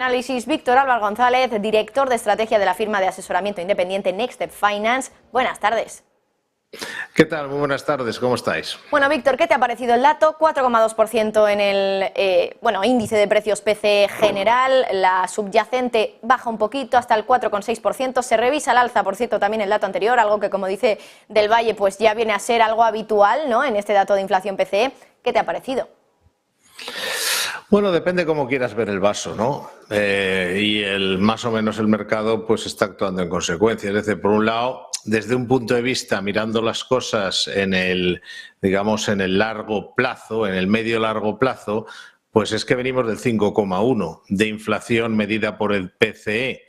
Análisis Víctor Álvaro González, director de estrategia de la firma de asesoramiento independiente Next Step Finance. Buenas tardes. ¿Qué tal? Muy buenas tardes, ¿cómo estáis? Bueno, Víctor, ¿qué te ha parecido el dato? 4,2% en el índice de precios PCE general, la subyacente baja un poquito hasta el 4,6%, se revisa al alza, por cierto, también el dato anterior, algo que, como dice Del Valle, pues ya viene a ser algo habitual, ¿no?, en este dato de inflación PCE. ¿Qué te ha parecido? Bueno, depende cómo quieras ver el vaso, ¿no? Y más o menos el mercado pues está actuando en consecuencia. Es decir, por un lado, desde un punto de vista, mirando las cosas en el largo plazo, en el medio-largo plazo, pues es que venimos del 5,1 de inflación medida por el PCE.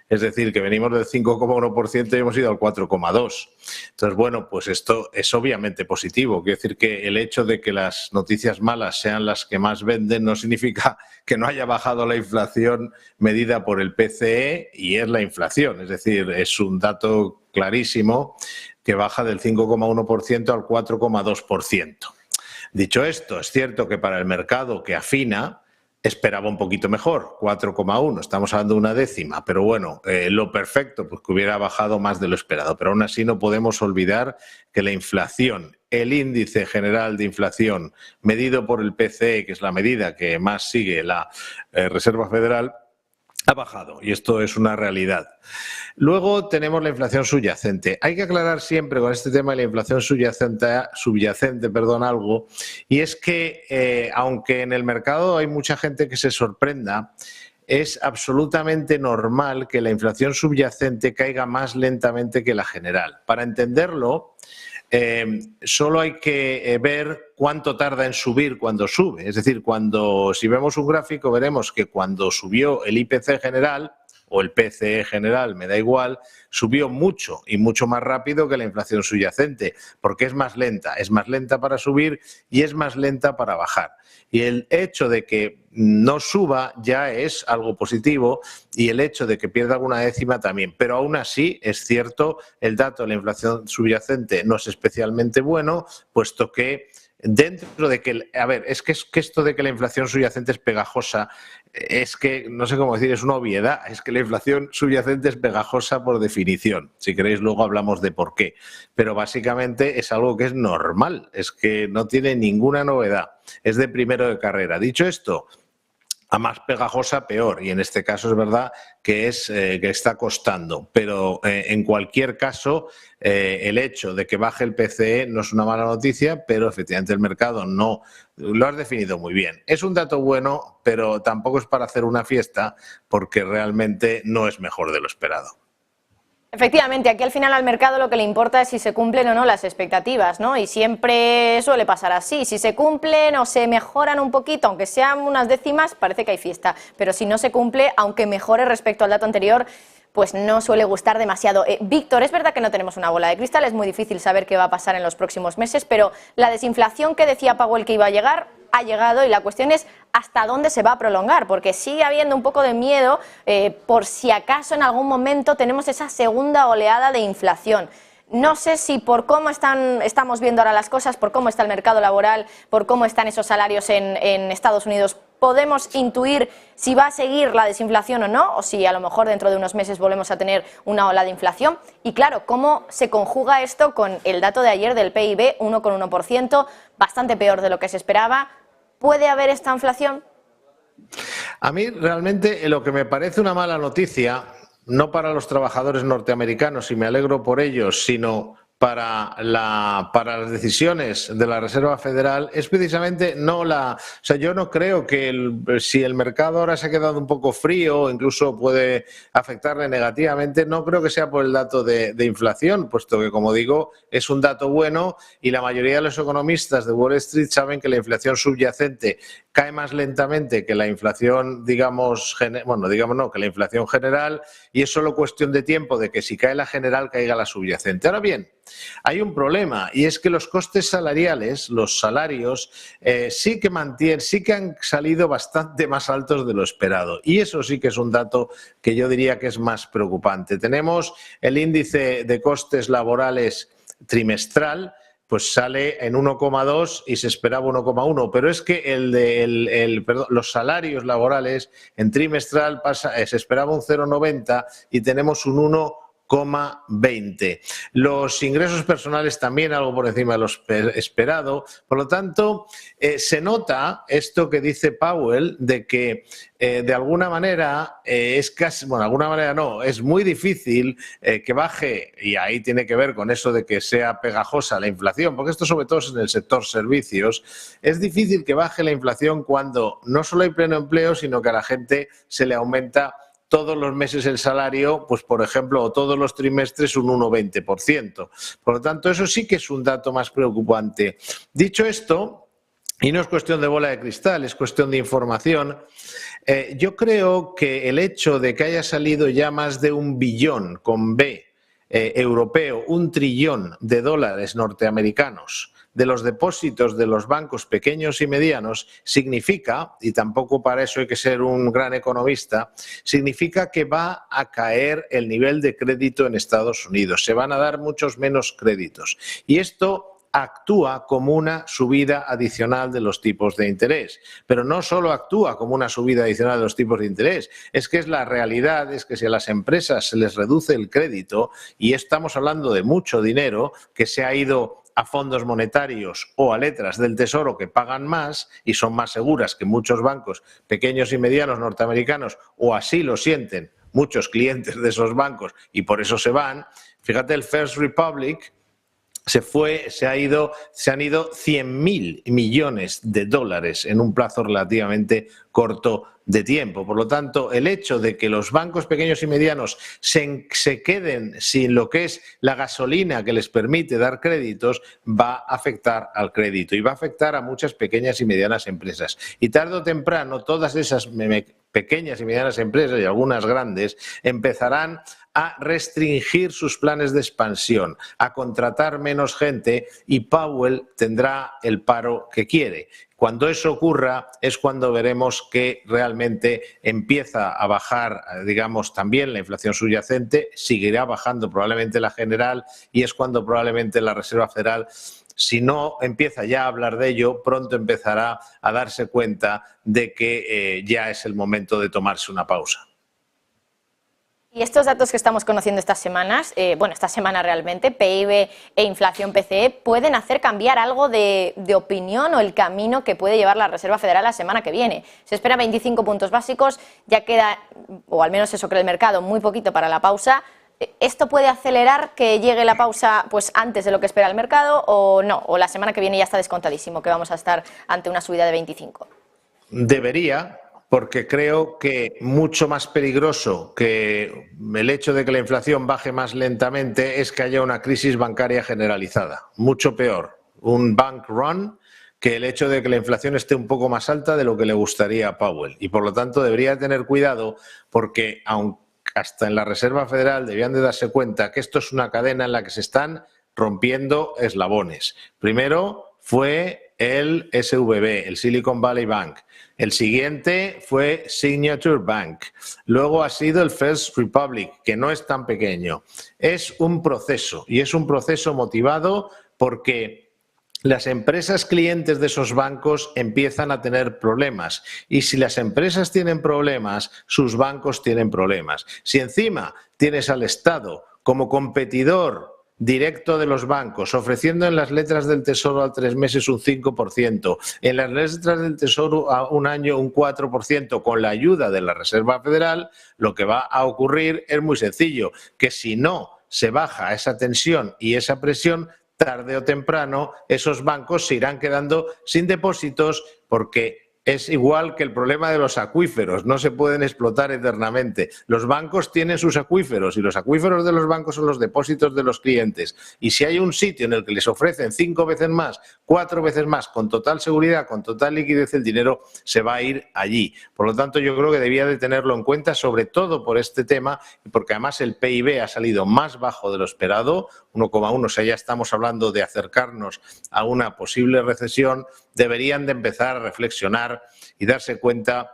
Es decir, que venimos del 5,1% y hemos ido al 4,2%. Entonces, bueno, pues esto es obviamente positivo. Quiere decir que el hecho de que las noticias malas sean las que más venden no significa que no haya bajado la inflación medida por el PCE, y es la inflación. Es decir, es un dato clarísimo que baja del 5,1% al 4,2%. Dicho esto, es cierto que para el mercado que afina, esperaba un poquito mejor, 4,1, estamos hablando de una décima, pero bueno, lo perfecto, pues que hubiera bajado más de lo esperado. Pero aún así no podemos olvidar que la inflación, el índice general de inflación medido por el PCE, que es la medida que más sigue la Reserva Federal, ha bajado, y esto es una realidad. Luego tenemos la inflación subyacente. Hay que aclarar siempre con este tema de la inflación subyacente, algo, y es que aunque en el mercado hay mucha gente que se sorprenda, es absolutamente normal que la inflación subyacente caiga más lentamente que la general. Para entenderlo, solo hay que ver cuánto tarda en subir cuando sube. Es decir, si vemos un gráfico, veremos que cuando subió el IPC general o el PCE general, me da igual, subió mucho y mucho más rápido que la inflación subyacente, porque es más lenta para subir y es más lenta para bajar. Y el hecho de que no suba ya es algo positivo, y el hecho de que pierda alguna décima también. Pero aún así, es cierto, el dato de la inflación subyacente no es especialmente bueno, puesto que dentro de que, es que esto de que la inflación subyacente es pegajosa, es que, no sé cómo decir, es una obviedad. Es que la inflación subyacente es pegajosa por definición. Si queréis, luego hablamos de por qué. Pero básicamente es algo que es normal, es que no tiene ninguna novedad, es de primero de carrera. Dicho esto, a más pegajosa, peor. Y en este caso es verdad que está costando. Pero en cualquier caso, el hecho de que baje el PCE no es una mala noticia, pero efectivamente el mercado no lo has definido muy bien. Es un dato bueno, pero tampoco es para hacer una fiesta, porque realmente no es mejor de lo esperado. Efectivamente, aquí al final al mercado lo que le importa es si se cumplen o no las expectativas, ¿no? Y siempre suele pasar así. Si se cumplen o se mejoran un poquito, aunque sean unas décimas, parece que hay fiesta. Pero si no se cumple, aunque mejore respecto al dato anterior, pues no suele gustar demasiado. Víctor, es verdad que no tenemos una bola de cristal, es muy difícil saber qué va a pasar en los próximos meses, pero la desinflación que decía Powell que iba a llegar, ha llegado, y la cuestión es hasta dónde se va a prolongar, porque sigue habiendo un poco de miedo por si acaso en algún momento tenemos esa segunda oleada de inflación. No sé si por cómo estamos viendo ahora las cosas, por cómo está el mercado laboral, por cómo están esos salarios en Estados Unidos, podemos intuir si va a seguir la desinflación o no, o si a lo mejor dentro de unos meses volvemos a tener una ola de inflación. Y claro, ¿cómo se conjuga esto con el dato de ayer del PIB, 1,1%, bastante peor de lo que se esperaba? ¿Puede haber esta inflación? A mí realmente lo que me parece una mala noticia, no para los trabajadores norteamericanos, y me alegro por ellos, sino para las decisiones de la Reserva Federal, es precisamente yo no creo que si el mercado ahora se ha quedado un poco frío, incluso puede afectarle negativamente, no creo que sea por el dato de inflación, puesto que, como digo, es un dato bueno, y la mayoría de los economistas de Wall Street saben que la inflación subyacente cae más lentamente que la inflación, que la inflación general, y es solo cuestión de tiempo de que si cae la general, caiga la subyacente. Ahora bien, hay un problema, y es que los costes salariales, los salarios, sí que han salido bastante más altos de lo esperado, y eso sí que es un dato que yo diría que es más preocupante. Tenemos el índice de costes laborales trimestral, pues sale en 1,2 y se esperaba 1,1. Pero es que los salarios laborales en trimestral se esperaba un 0,90 y tenemos un 1,20. Los ingresos personales también algo por encima de lo esperado. Por lo tanto, se nota esto que dice Powell de que de alguna manera es casi, bueno, de alguna manera no, es muy difícil que baje, y ahí tiene que ver con eso de que sea pegajosa la inflación, porque esto sobre todo es en el sector servicios. Es difícil que baje la inflación cuando no solo hay pleno empleo, sino que a la gente se le aumenta todos los meses el salario, pues por ejemplo, o todos los trimestres un 1,20%. Por lo tanto, eso sí que es un dato más preocupante. Dicho esto, y no es cuestión de bola de cristal, es cuestión de información, yo creo que el hecho de que haya salido ya más de 1 billón con B europeo, 1 trillón de dólares norteamericanos de los depósitos de los bancos pequeños y medianos, significa, y tampoco para eso hay que ser un gran economista, significa que va a caer el nivel de crédito en Estados Unidos. Se van a dar muchos menos créditos. Y esto actúa como una subida adicional de los tipos de interés. Pero no solo actúa como una subida adicional de los tipos de interés, es que la realidad es que si a las empresas se les reduce el crédito, y estamos hablando de mucho dinero que se ha ido a fondos monetarios o a letras del Tesoro que pagan más y son más seguras que muchos bancos pequeños y medianos norteamericanos, o así lo sienten muchos clientes de esos bancos y por eso se van. Fíjate, el First Republic se han ido 100.000 millones de dólares en un plazo relativamente corto de tiempo. Por lo tanto, el hecho de que los bancos pequeños y medianos se queden sin lo que es la gasolina que les permite dar créditos va a afectar al crédito y va a afectar a muchas pequeñas y medianas empresas. Y tarde o temprano todas esas pequeñas y medianas empresas y algunas grandes empezarán a restringir sus planes de expansión, a contratar menos gente y Powell tendrá el paro que quiere. Cuando eso ocurra es cuando veremos que realmente empieza a bajar, digamos, también la inflación subyacente, seguirá bajando probablemente la general y es cuando probablemente la Reserva Federal, si no empieza ya a hablar de ello, pronto empezará a darse cuenta de que ya es el momento de tomarse una pausa. Y estos datos que estamos conociendo estas semanas, esta semana realmente, PIB e inflación PCE, ¿pueden hacer cambiar algo de opinión o el camino que puede llevar la Reserva Federal la semana que viene? Se espera 25 puntos básicos, ya queda, o al menos eso cree el mercado, muy poquito para la pausa. ¿Esto puede acelerar que llegue la pausa pues antes de lo que espera el mercado o no? ¿O la semana que viene ya está descontadísimo que vamos a estar ante una subida de 25? Debería, porque creo que mucho más peligroso que el hecho de que la inflación baje más lentamente es que haya una crisis bancaria generalizada. Mucho peor, un bank run, que el hecho de que la inflación esté un poco más alta de lo que le gustaría a Powell. Y por lo tanto debería tener cuidado porque aunque hasta en la Reserva Federal debían de darse cuenta que esto es una cadena en la que se están rompiendo eslabones. Primero fue el SVB, el Silicon Valley Bank. El siguiente fue Signature Bank. Luego ha sido el First Republic, que no es tan pequeño. Es un proceso y es un proceso motivado porque las empresas clientes de esos bancos empiezan a tener problemas y si las empresas tienen problemas, sus bancos tienen problemas. Si encima tienes al Estado como competidor directo de los bancos, ofreciendo en las letras del Tesoro a 3 meses un 5%, en las letras del Tesoro a un año un 4%, con la ayuda de la Reserva Federal, lo que va a ocurrir es muy sencillo, que si no se baja esa tensión y esa presión, tarde o temprano esos bancos se irán quedando sin depósitos porque es igual que el problema de los acuíferos, no se pueden explotar eternamente. Los bancos tienen sus acuíferos y los acuíferos de los bancos son los depósitos de los clientes. Y si hay un sitio en el que les ofrecen 5 veces más, 4 veces más, con total seguridad, con total liquidez, el dinero se va a ir allí. Por lo tanto, yo creo que debía de tenerlo en cuenta, sobre todo por este tema, y porque además el PIB ha salido más bajo de lo esperado, 1,1, o sea, ya estamos hablando de acercarnos a una posible recesión. Deberían de empezar a reflexionar y darse cuenta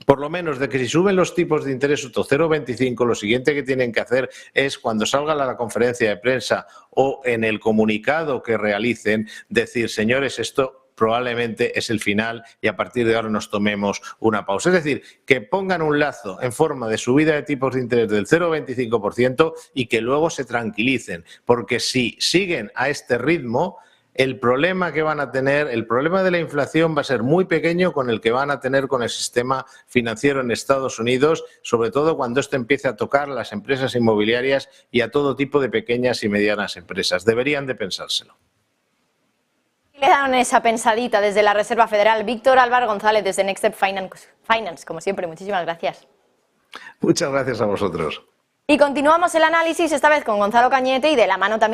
por lo menos de que si suben los tipos de interés otro 0,25, lo siguiente que tienen que hacer es, cuando salgan a la conferencia de prensa o en el comunicado que realicen, decir, señores, esto probablemente es el final y a partir de ahora nos tomemos una pausa. Es decir, que pongan un lazo en forma de subida de tipos de interés del 0,25% y que luego se tranquilicen, porque si siguen a este ritmo, el problema que van a tener, el problema de la inflación va a ser muy pequeño con el que van a tener con el sistema financiero en Estados Unidos, sobre todo cuando esto empiece a tocar a las empresas inmobiliarias y a todo tipo de pequeñas y medianas empresas. Deberían de pensárselo. Le dan esa pensadita desde la Reserva Federal. Víctor Álvaro González, desde Next Step Finance, como siempre, muchísimas gracias. Muchas gracias a vosotros. Y continuamos el análisis, esta vez con Gonzalo Cañete y de la mano también